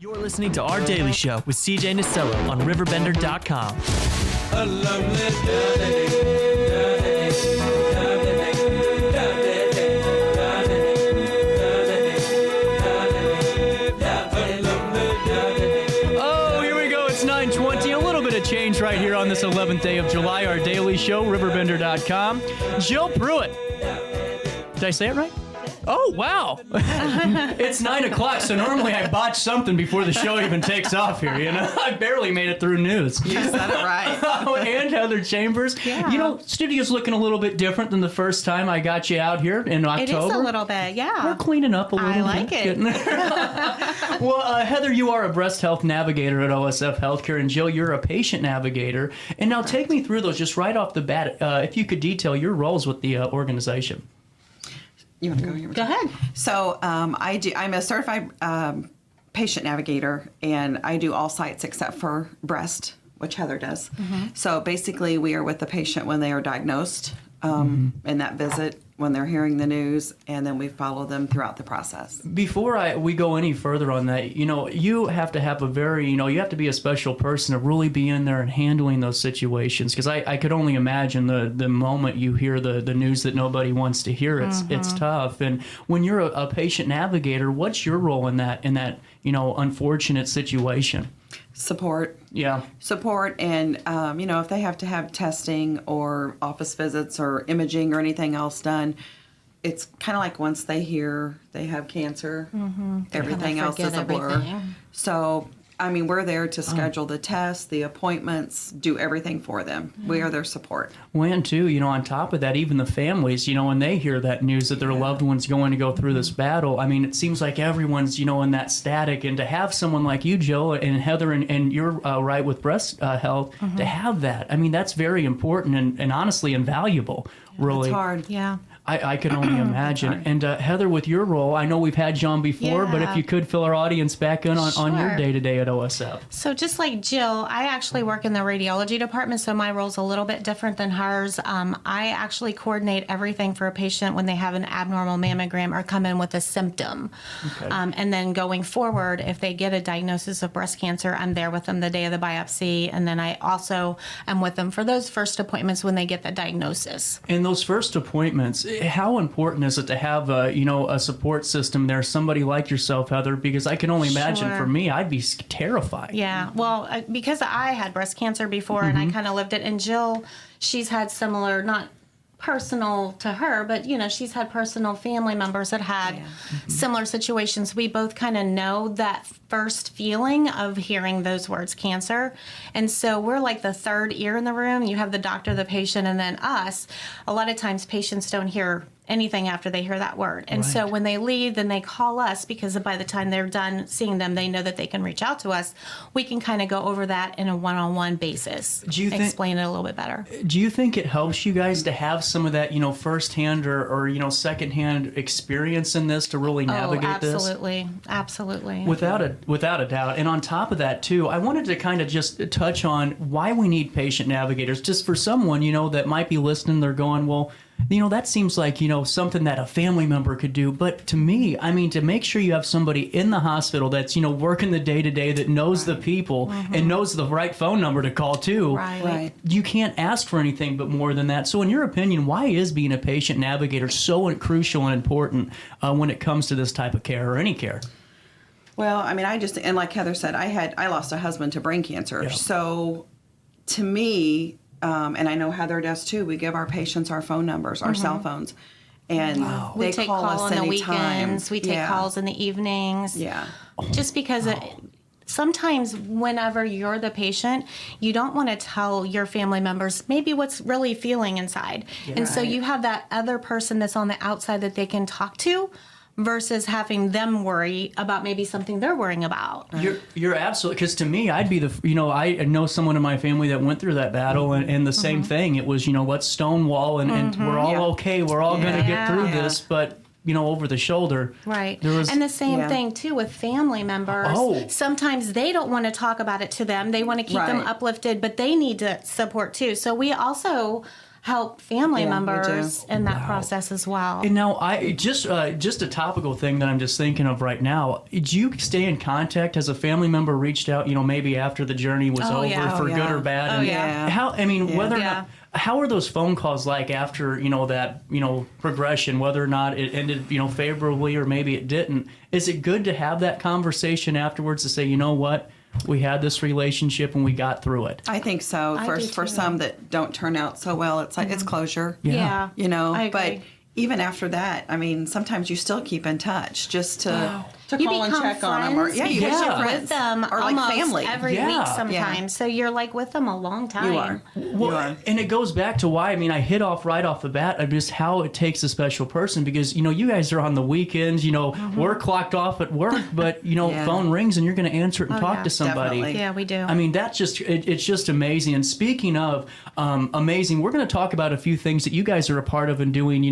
You're listening to Our Daily Show with CJ Nasello on RiverBender.com. A lovely day. Oh, here we go. It's 9:20. A little bit of change right here on this 11th day of July. Our Daily Show, RiverBender.com. Jill Pruitt. Did I say it right? Oh, wow. It's 9 o'clock, so normally I botch something before the show even takes off here, you know? I barely made it through news. You said it right. And Heather Chambers. Yeah. You know, studio's looking a little bit different than the first time I got you out here in October. It is a little bit, yeah. We're cleaning up a little bit. I like it. Getting there. Well, Heather, you are a breast health navigator at OSF Healthcare, and Jill, you're a patient navigator. And now take me through those just right off the bat. If you could detail your roles with the organization. You want to go here? Go ahead. So I'm a certified patient navigator, and I do all sites except for breast, which Heather does. So basically, we are with the patient when they are diagnosed in that visit, when they're hearing the news, and then we follow them throughout the process. Before we go any further on that, you know, you have to have a very, you have to be a special person to really be in there and handling those situations. Because I could only imagine the moment you hear the news that nobody wants to hear, it's tough. And when you're a patient navigator, what's your role in that unfortunate situation? Support. Yeah. Support, and if they have to have testing or office visits or imaging or anything else done, it's kind of like once they hear they have cancer, everything else is a blur. Everything. So, we're there to schedule the tests, the appointments, do everything for them. We are their support. Well, and too, on top of that, even the families, when they hear that news that their loved one's going to go through this battle, it seems like everyone's, in that static. And to have someone like you, Jill, and Heather, and you're right with breast health, to have that, that's very important and honestly invaluable, really. It's hard. Yeah. I can only imagine. And Heather, with your role, I know we've had you on before, but if you could fill our audience back in on your day-to-day at OSF. So just like Jill, I actually work in the radiology department, so my role's a little bit different than hers. I actually coordinate everything for a patient when they have an abnormal mammogram or come in with a symptom. Okay. And then going forward, if they get a diagnosis of breast cancer, I'm there with them the day of the biopsy, and then I also am with them for those first appointments when they get the diagnosis. In those first appointments, how important is it to have a support system there, somebody like yourself, Heather? Because I can only imagine for me, I'd be terrified. Yeah, well, because I had breast cancer before and I kind of lived it, and Jill, she's had similar, not personal to her, but she's had personal family members that had similar situations. We both kind of know that first feeling of hearing those words, cancer. And so we're like the third ear in the room. You have the doctor, the patient, and then us. A lot of times patients don't hear anything after they hear that word. And so when they leave, then they call us, because by the time they're done seeing them, they know that they can reach out to us. We can kind of go over that in a one-on-one basis. Do you explain it a little bit better. Do you think it helps you guys to have some of that, firsthand or secondhand experience in this to really navigate this? Absolutely. Absolutely. Without a doubt. And on top of that, too, I wanted to kind of just touch on why we need patient navigators. Just for someone, that might be listening, they're going, well, that seems like, something that a family member could do. But to me, to make sure you have somebody in the hospital that's, working the day-to-day, that knows the people and knows the right phone number to call, too. Right. You can't ask for anything but more than that. So in your opinion, why is being a patient navigator so crucial and important when it comes to this type of care or any care? Well, and like Heather said, I lost a husband to brain cancer. Yeah. So to me, and I know Heather does too, we give our patients our phone numbers, our cell phones. And they we take call calls us on the anytime. weekends. We take calls in the evenings. Yeah. Just because sometimes whenever you're the patient, you don't want to tell your family members maybe what's really feeling inside. And so you have that other person that's on the outside that they can talk to, versus having them worry about maybe something they're worrying about. You're absolutely, because to me, I'd be I know someone in my family that went through that battle, and the same thing. It was, let's stonewall, and we're all okay. We're all going to get through this, but over the shoulder. Right. There was, and the same thing, too, with family members. Oh. Sometimes they don't want to talk about it to them. They want to keep them uplifted, but they need to support, too. So we also help family Yeah, we members do. in that process as well. And now, I just a topical thing that I'm just thinking of right now. Did you stay in contact? Has a family member reached out? Maybe after the journey was over, yeah. for Oh, good yeah. or bad. Oh, and yeah. How? I mean, whether or Yeah. not. How are those phone calls like after that progression? Whether or not it ended favorably or maybe it didn't. Is it good to have that conversation afterwards to say, you know what? We had this relationship and we got through it. I think so. I For do for too. some that don't turn out so well, it's like it's closure. Yeah. I agree. But even after that, I mean, sometimes you still keep in touch just to You call and become check on them, or friends you because become you're friends with them or like almost family. every Yeah. week sometimes. So you're like with them a long time. You are. Well, You are. and it goes back to why, I hit off right off the bat of just how it takes a special person because, you guys are on the weekends, we're clocked off at work, but, Yeah. phone rings and you're going to answer it and talk yeah, to somebody. definitely. Yeah, we do. That's just, it's just amazing. And speaking of amazing, we're going to talk about a few things that you guys are a part of and doing,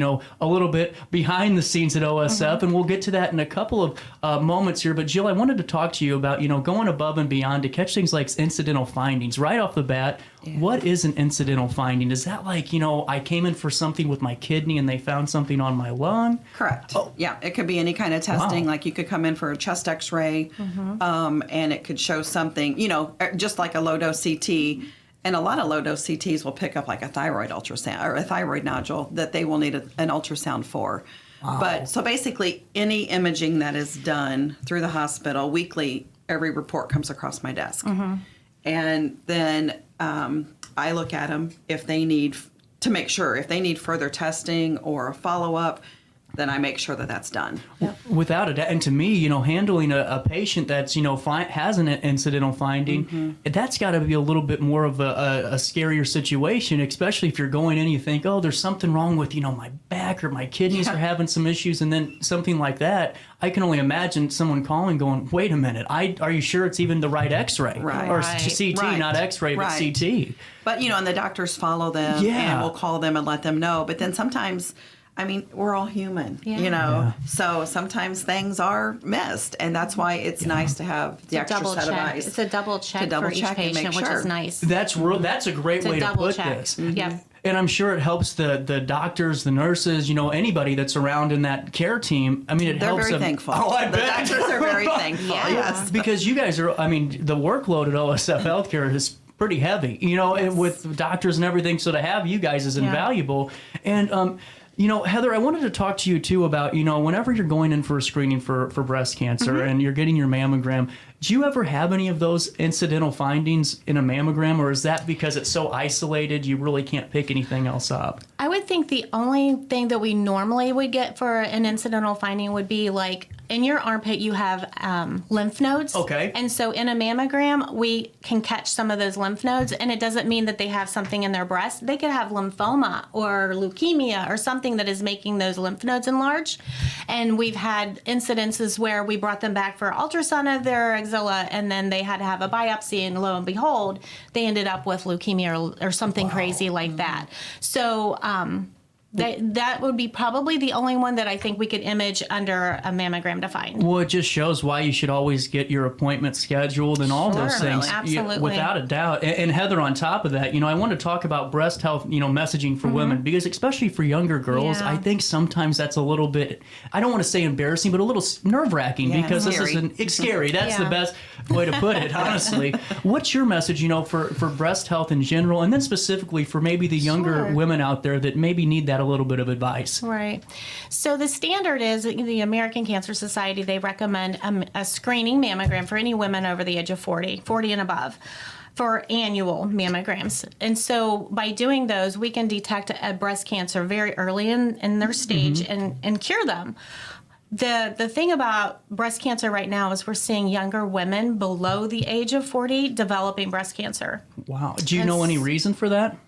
a little bit behind the scenes at OSF. And we'll get to that in a couple of moments here. But Jill, I wanted to talk to you about, going above and beyond to catch things like incidental findings right off the bat. Yeah. What is an incidental finding? Is that like, I came in for something with my kidney and they found something on my lung? Correct. Oh. Yeah, it could be any kind of testing. Wow. Like you could come in for a chest X-ray, and it could show something. Just like a low-dose CT. And a lot of low-dose CTs will pick up like a thyroid ultrasound or a thyroid nodule that they will need an ultrasound for. Wow. But so basically, any imaging that is done through the hospital weekly, every report comes across my desk, and then I look at them if they need to make sure if they need further testing or a follow-up. Then I make sure that that's done. Without a doubt. And to me, handling a patient that's, has an incidental finding, that's got to be a little bit more of a scarier situation, especially if you're going in and you think, oh, there's something wrong with, my back or my kidneys are having some issues. And then something like that, I can only imagine someone calling going, wait a minute, are you sure it's even the right x-ray? Right. Or Right. CT, Right. not x-ray, but Right. CT. But, and the doctors follow them Yeah. and we'll call them and let them know. But then sometimes, we're all human, Yeah. Yeah. So sometimes things are missed. And that's why it's nice to have the extra double set check. of eyes. It's a double check double for each check and make patient, which sure. is nice. That's a great It's a way to double put check. this. Yep. And I'm sure it helps the doctors, the nurses, anybody that's around in that care team. It They're helps very them. thankful. Oh, I The bet. doctors are very thankful, Yeah. yes. Because you guys are, the workload at OSF Healthcare is pretty heavy, and with doctors and everything. So to have you guys is invaluable. And, Heather, I wanted to talk to you too about, whenever you're going in for a screening for breast cancer and you're getting your mammogram, do you ever have any of those incidental findings in a mammogram, or is that because it's so isolated you really can't pick anything else up? I would think the only thing that we normally would get for an incidental finding would be like in your armpit you have lymph nodes. Okay. And so in a mammogram we can catch some of those lymph nodes, and it doesn't mean that they have something in their breast. They could have lymphoma or leukemia or something that is making those lymph nodes enlarge. And we've had incidences where we brought them back for ultrasound of their axilla, and then they had to have a biopsy, and lo and behold, they ended up with leukemia or something crazy like that. So that would be probably the only one that I think we could image under a mammogram to find. Well, it just shows why you should always get your appointment scheduled and all those Sure, things. absolutely. Without a doubt. And Heather, on top of that, I want to talk about breast health, messaging for women, because especially for younger girls, Yeah. I think sometimes that's a little bit, I don't want to say embarrassing, but a little nerve-wracking, Yeah, because scary. it's scary. That's the Yeah. best way to put it, honestly. What's your message, for breast health in general, and then specifically for maybe the younger Sure. women out there that maybe need that a little bit of advice? Right. So the standard is the American Cancer Society, they recommend a screening mammogram for any women over the age of 40 and above, for annual mammograms. And so by doing those, we can detect a breast cancer very early in their stage and cure them. The thing about breast cancer right now is we're seeing younger women below the age of 40 developing breast cancer. Wow. Do you know any reason for that?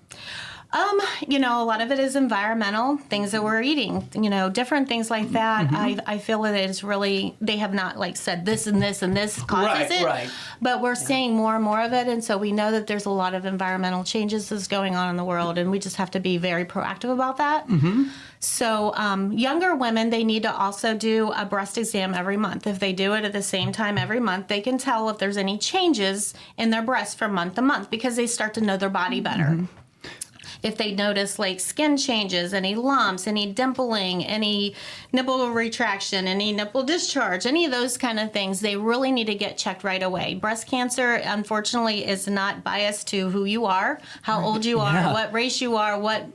A lot of it is environmental, things that we're eating, different things like that. I feel that it's really, they have not said this and this and this causes it, Right. but we're seeing more and more of it. And so we know that there's a lot of environmental changes that's going on in the world, and we just have to be very proactive about that. So younger women, they need to also do a breast exam every month. If they do it at the same time every month, they can tell if there's any changes in their breast from month to month, because they start to know their body better. if they notice like skin changes, any lumps, any dimpling, any nipple retraction, any nipple discharge, any of those kind of things, they really need to get checked right away. Breast cancer, unfortunately, is not biased to who you are, how old you are, what race you are, what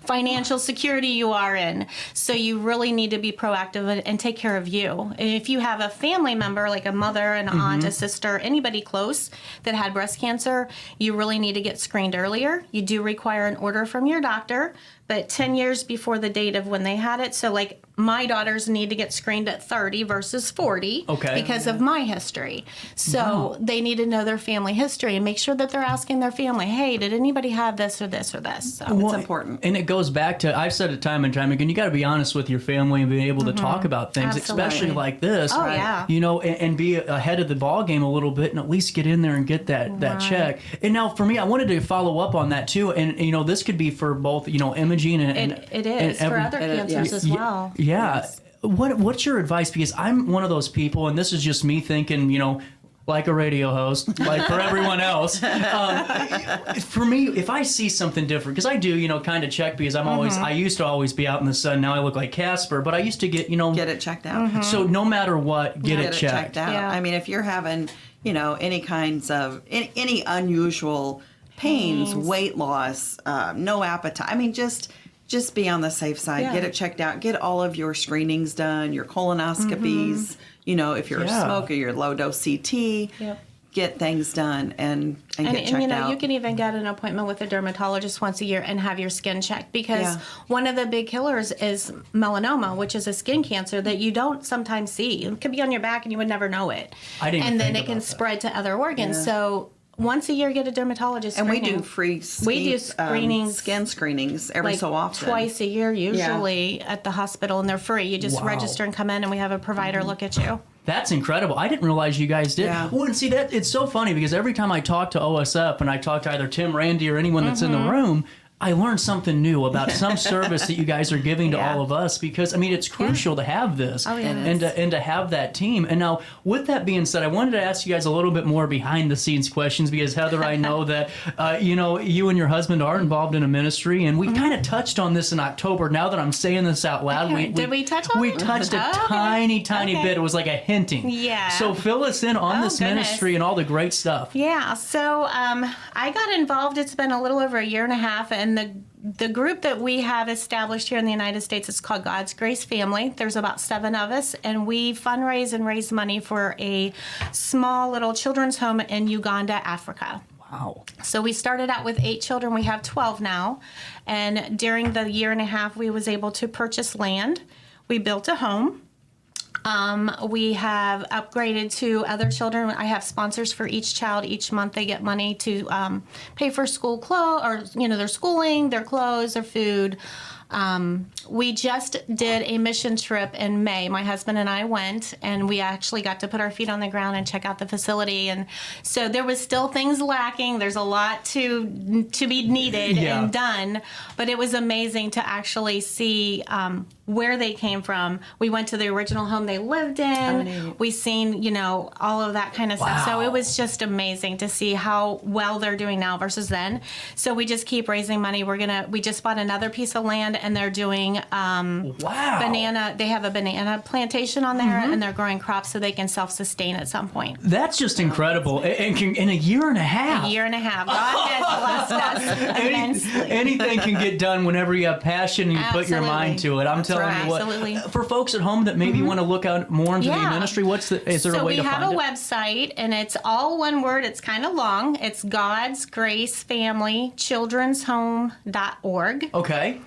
financial security you are in. So you really need to be proactive and take care of you. And if you have a family member, like a mother, an aunt, a sister, anybody close that had breast cancer, you really need to get screened earlier. You do require an order from your doctor, but 10 years before the date of when they had it. So like my daughters need to get screened at 30 versus 40 because of my history. So they need to know their family history and make sure that they're asking their family, hey, did anybody have this or this or this? So it's important. And it goes back to, I've said it time and time again, you got to be honest with your family and be able to talk about things, especially like this. Oh, yeah. You know, and be ahead of the ball game a little bit and at least get in there and get that check. And now for me, I wanted to follow up on that too. And, you know, this could be for both, you know, imaging and it is for other cancers as well. Yeah. Yes. What's your advice? Because I'm one of those people, and this is just me thinking, you know, like a radio host, like for everyone else. For me, if I see something different, because I do, you know, kind of check because I'm always, I used to always be out in the sun. Now I look like Casper, but I used to get, you know. Get it checked out. So no matter what, get it checked out. Yeah. I mean, if you're having, you know, any kinds of, any unusual pains, weight loss, no appetite. I mean, just be on the safe side. Yeah. Get it checked out. Get all of your screenings done, your colonoscopies. You know, if you're a smoker, your low dose CT. Get things done and get checked out. And you know, you can even get an appointment with a dermatologist once a year and have your skin checked, because one of the big killers is melanoma, which is a skin cancer that you don't sometimes see. It could be on your back and you would never know it. And then it can spread to other organs. So once a year, get a dermatologist and screening. we do free screenings, skin screenings every so often. Twice a year usually at the hospital, and they're free. You just register and come in, and we have a provider look at you. That's incredible. I didn't realize you guys did. Yeah. Well, and see, that it's so funny because every time I talk to OSF and I talk to either Tim, Randy, or anyone that's in the room, I learned something new about some service that you guys are giving to all of us, because I mean it's crucial to have this and to have that team. And now with that being said, I wanted to ask you guys a little bit more behind the scenes questions, because Heather, I know that you know, you and your husband are involved in a ministry, and we kind of touched on this in October. Now that I'm saying this out loud, Did we touch on it? We touched a tiny bit. It was like a hinting. Yeah. So fill us in on this ministry and all the great stuff. Yeah. So I got involved. It's been a little over a year and a half, and the group that we have established here in the United States is called God's Grace Family. There's about 7 of us, and we fundraise and raise money for a small little children's home in Uganda, Africa. Wow. So we started out with 8 children. We have 12 now. And during the year and a half, we was able to purchase land. We built a home. We have upgraded to other children. I have sponsors for each child. Each month they get money to pay for school clothes, or you know, their schooling, their clothes, their food. We just did a mission trip in May. My husband and I went, and we actually got to put our feet on the ground and check out the facility. And so there was still things lacking. There's a lot to be needed and done, but it was amazing to actually see where they came from. We went to the original home they lived in. We seen, you know, all of that kind of stuff. So it was just amazing to see how well they're doing now versus then. So we just keep raising money. We just bought another piece of land, and they're doing banana. They have a banana plantation on there, and they're growing crops so they can self-sustain at some point. That's just incredible. And in a year and a half. A year and a half. God has blessed us immensely. Anything can get done whenever you have passion and you put your mind to it. I'm telling you what. Absolutely. For folks at home that maybe want to look out more into the ministry, is there a way to find it? So we have a website, and it's all one word. It's kind of long. It's God's Grace Family Children's Home.org. Okay.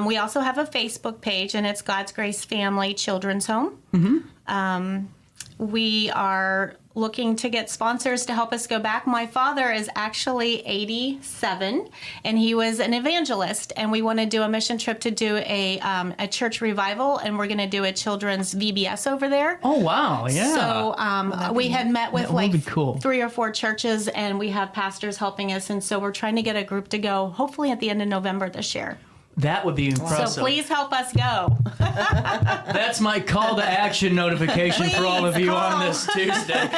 We also have a Facebook page, and it's God's Grace Family Children's Home. We are looking to get sponsors to help us go back. My father is actually 87, and he was an evangelist, and we want to do a mission trip to do a church revival, and we're going to do a children's VBS over there. Oh, wow. Yeah. So we had met with like cool. 3 or 4 churches, and we have pastors helping us, and so we're trying to get a group to go hopefully at the end of November this year. That would be impressive. So please help us go. That's my call to action notification for all of you on this Tuesday.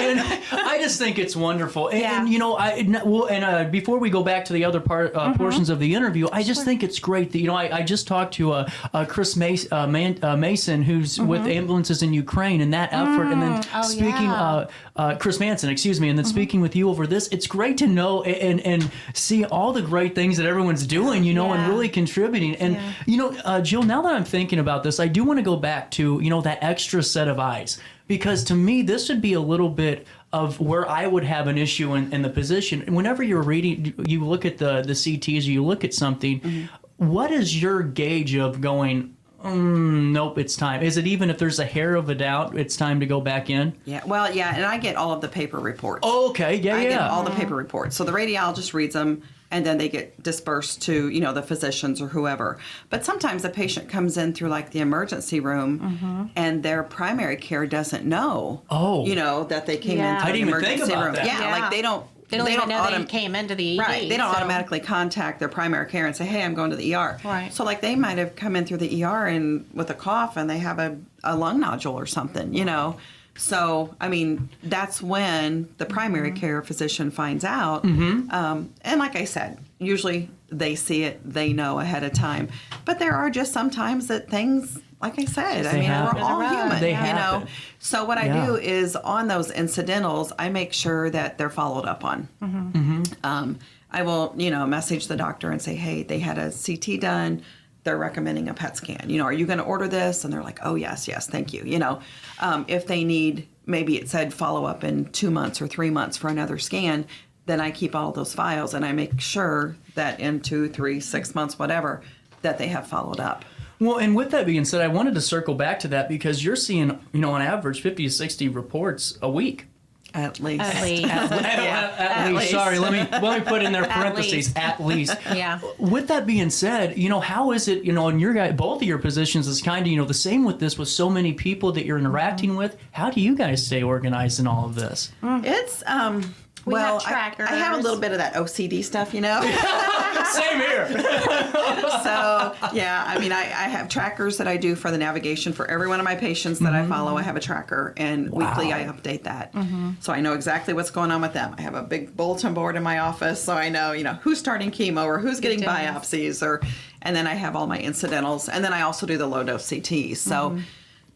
and I just think it's wonderful. And, Yeah. and, you know, before we go back to the other portions of the interview, I just think it's great that, you know, I just talked to Chris Mason, who's with ambulances in Ukraine, and that effort, and then Chris Manson, excuse me, and then speaking with you over this, it's great to know and see all the great things that everyone's doing, you know, and really contributing. And, you know, Jill, now that I'm thinking about this, I do want to go back to, you know, that extra set of eyes, because to me, this would be a little bit of where I would have an issue in the position. And whenever you're reading, you look at the CTs, or you look at something, what is your gauge of going, nope, it's time? Is it even if there's a hair of a doubt, it's time to go back in? Yeah, well, yeah, and I get all of the paper reports. Oh, okay, yeah, I get all the paper reports. So the radiologist reads them, and then they get dispersed to, you know, the physicians or whoever. But sometimes a patient comes in through like the emergency room, and their primary care doesn't know, you know, that they came in through I the didn't even think emergency about room. that. Yeah, like they don't even know they came into the ED. Right. They don't automatically contact their primary care and say, hey, I'm going to the ER. Right. So like they might have come in through the ER and with a cough and they have a lung nodule or something, you know. So, I mean, that's when the primary care physician finds out. And like I said, usually they see it, they know ahead of time. But there are just sometimes that things, like I said, I mean, we're all human, They you happen. know. So what I do is on those incidentals, I make sure that they're followed up on. I will, you know, message the doctor and say, hey, they had a CT done. They're recommending a PET scan. You know, are you going to order this? And they're like, oh, yes, thank you. You know, if they need, maybe it said follow up in 2 months or 3 months for another scan, then I keep all those files and I make sure that in 2, 3, 6 months, whatever, that they have followed up. Well, and with that being said, I wanted to circle back to that because you're seeing, you know, on average 50 to 60 reports a week. At least. At least. At least. Sorry, let me put in there parentheses. At least. Yeah. With that being said, you know, how is it, you know, in your both of your positions is kind of, you know, the same with this with so many people that you're interacting with. How do you guys stay organized in all of this? It's We well, have trackers. I have a little bit of that OCD stuff, you know. Same here. So yeah, I mean, I have trackers that I do for the navigation for every one of my patients that I follow. I have a tracker, and weekly I update that, so I know exactly what's going on with them. I have a big bulletin board in my office, so I know, you know, who's starting chemo or who's getting biopsies, and then I have all my incidentals, and then I also do the low dose CTs. So.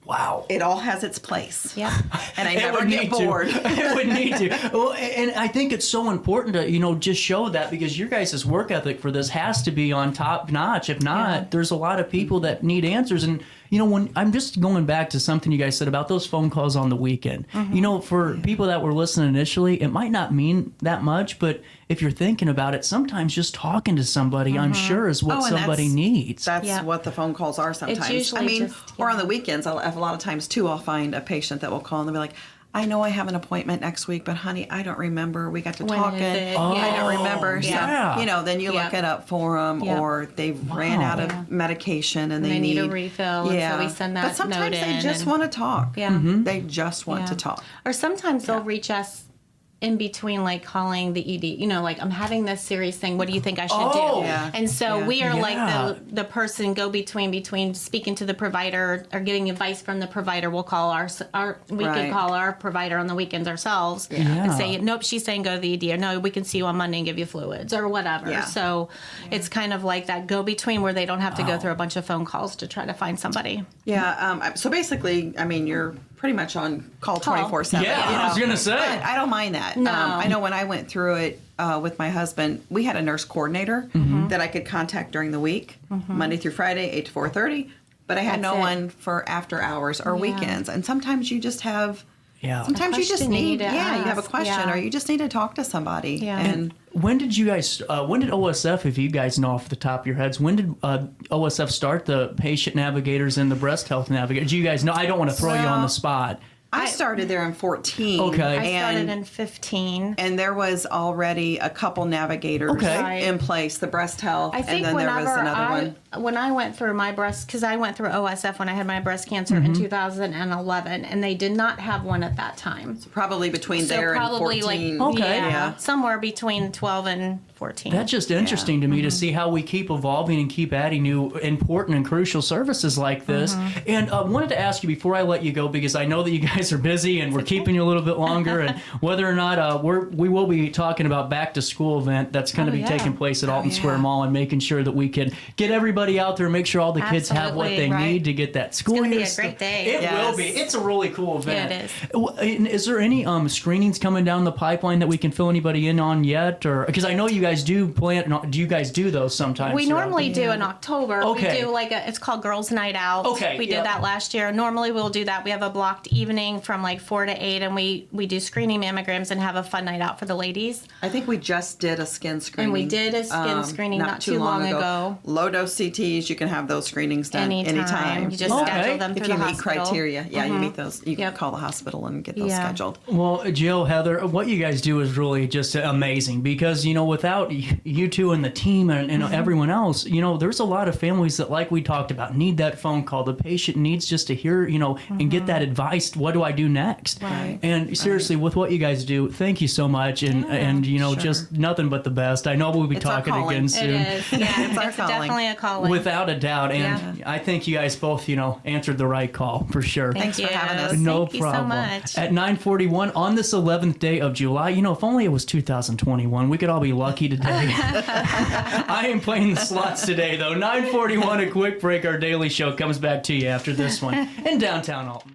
Wow. It all has its place. Yeah. And I never get bored. It would need to. Well, and I think it's so important to, you know, just show that because your guys' work ethic for this has to be on top notch. If not, there's a lot of people that need answers. And, you know, when I'm just going back to something you guys said about those phone calls on the weekend, you know, for people that were listening initially, it might not mean that much, but if you're thinking about it, sometimes just talking to somebody, I'm sure, is what somebody needs. That's what the phone calls are sometimes. usually I mean, just, or on the weekends, I'll have a lot of times too, I'll find a patient that will call and they'll be like, I know I have an appointment next week, but honey, I don't remember. We got to When talking. is it? I don't remember. Yeah. So, you know, then you look it up for them, or they've ran out of medication and they need a refill, and so we send that But sometimes note they in just and- want to talk. Yeah. They just want to talk. Or sometimes they'll reach us in between, like calling the ED, you know, like I'm having this serious thing. What do you think I should do? Yeah. And so we are Yeah. like the person go between speaking to the provider or getting advice from the provider. We'll call we Right. could call our provider on the weekends ourselves and say, nope, she's saying go to the ED, or no, we can see you on Monday and give you fluids or whatever. Yeah. So it's kind of like that go between where they don't have to go through a bunch of phone calls to try to find somebody. Yeah. So basically, I mean, you're pretty much on call 24/7. Yeah, you I was know. going to say. But I don't mind that. No. I know when I went through it with my husband, we had a nurse coordinator that I could contact during the week, Monday through Friday, 8 to 4:30. But I had That's no it. one for after hours or weekends. And sometimes you just have. Yeah. Sometimes you just question you need, need to you have a ask, question, or you just need to talk to somebody. Yeah. And When did you guys, when did OSF, if you guys know off the top of your heads, when did OSF start the patient navigators and the breast health navigators? Do you guys know? I don't want to throw you on the spot. I started there in 14. Okay. I started and, in 15. and there was already a couple navigators Okay. in place, the breast health, I think and then there was whenever another one. when I went through my breast, because I went through OSF when I had my breast cancer in 2011, and they did not have one at that time. Probably between So there probably and 14. like Okay. Yeah. somewhere between 12 and 14. That's just interesting to me to see how we keep evolving and keep adding new important and crucial services like this. And I wanted to ask you before I let you go, because I know that you guys are busy and we're keeping you a little bit longer, and whether or not we will be talking about back to school event that's going to be yeah. taking place at Alton yeah. Square Mall, and making sure that we can get everybody out there and make sure all the kids have what Absolutely, they right. need to get that school gonna be year a great sta- day. It Yes. will be. It's a really cool event. Yeah, it Is there any screenings coming down the pipeline that we can fill anybody in on yet? Or because I know you guys do you guys do those sometimes? We throughout normally the- do in October. Okay. We do it's called Girls Night Out. Okay, We yep. did that last year. Normally we'll do that. We have a blocked evening from like 4 to 8, and we do screening mammograms and have a fun night out for the ladies. I think we just did a skin screening. we did a skin screening not too long ago. Low dose CTs, you can have those screenings done anytime. You just Okay. schedule them if through you the meet hospital. criteria, you meet those. You can Yep. call the hospital and get those Yeah. scheduled. Well, Jill, Heather, what you guys do is really just amazing, because, without you two and the team and everyone else, there's a lot of families that, like we talked about, need that phone call. The patient needs just to hear, and get that advice. What do I do next? Right. And seriously, with what you guys do, thank you so much. And sure. just nothing but the best. I know we'll be It's our talking calling. again It soon. is. Yeah, It's our it's calling. definitely a calling. Without a doubt. And I think you guys both, answered the right call for sure. Thanks for having us. No Thank problem. you so much. At 9:41 on this 11th day of July, if only it was 2021, we could all be lucky today. I am playing the slots today, though. 9:41, a quick break. Our daily show comes back to you after this one in downtown Alton.